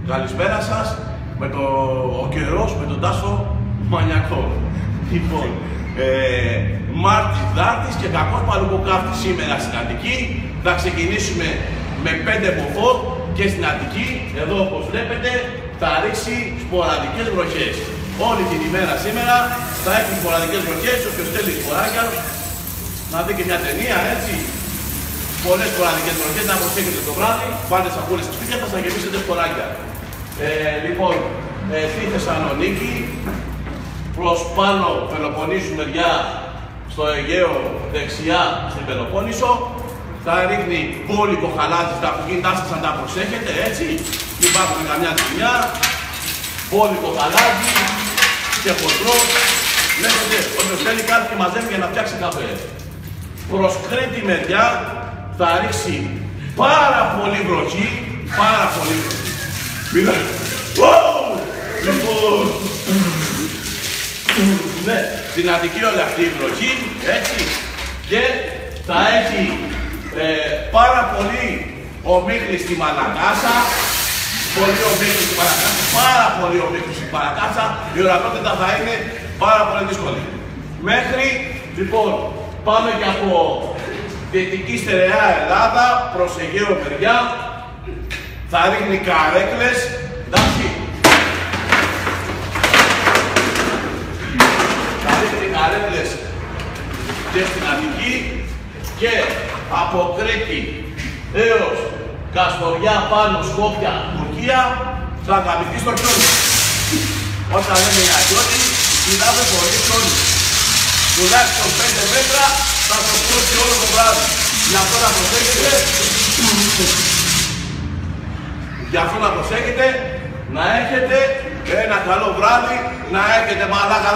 Καλησπέρα σας, ο καιρός με τον Τάσο Μανιακό. Λοιπόν, Μάρτης Δάρτης και κακός παλουκοκάφτης σήμερα στην Αττική. Θα ξεκινήσουμε με 5 μποφόρ και στην Αττική, εδώ όπως βλέπετε, θα ρίξει σποραδικές βροχές. Όλη την ημέρα σήμερα θα έχει σποραδικές βροχές, όποιος θέλει σποράκια, να δει και μια ταινία, έτσι. Πολλές σποραδικές βροχές, να προσέχετε το βράδυ, πάτε σακούλες στα σπίτια σας, να γεμίσετε σποράκια. Λοιπόν, στη Θεσσαλονίκη, προς πάνω Πελοποννήσου μεριά, στο Αιγαίο δεξιά στην Πελοπόννησο, θα ρίχνει μπόλικο χαλάζι στα αυτοκίνητά σας, να τα προσέχετε, έτσι. Μην υπάρχουν καμιά ζημιά, μπόλικο χαλάζι και χοντρό. Βλέπετε, όποιος θέλει κάτι και μαζεύει για να φτιάξει καφέ. Προς Κρήτη μεριά θα ρίξει πάρα πολύ βροχή, πάρα πολύ βροχή. Λοιπόν, ναι, στην Αττική όλη αυτή η βροχή, έτσι, και θα έχει πάρα πολύ ομίχλη στη Μαλακάσα, πολύ ομίχλη στη Μαλακάσα, πάρα πολύ ομίχλη στη Μαλακάσα, η ορατότητα θα είναι πάρα πολύ δύσκολη. Μέχρι, λοιπόν, πάμε και από δυτική στερεά Ελλάδα προς Αιγαίο μεριά, θα ρίχνει καρέκλες, εντάξει. Θα ρίχνει καρέκλες και στην Αττική και από Κρήτη έως Καστοριά πάνω Σκόπια, Τουρκία, θα καλυφθεί στο χιόνι. Όταν λέμε για χιόνι, μιλάμε πολύ χιόνι. Τουλάχιστον 5 μέτρα θα το σκόψει όλο το βράδυ. Γι' αυτό να προσέχετε. Γι' αυτό να προσέχετε, να έχετε ένα καλό βράδυ, να έχετε μαλάκα.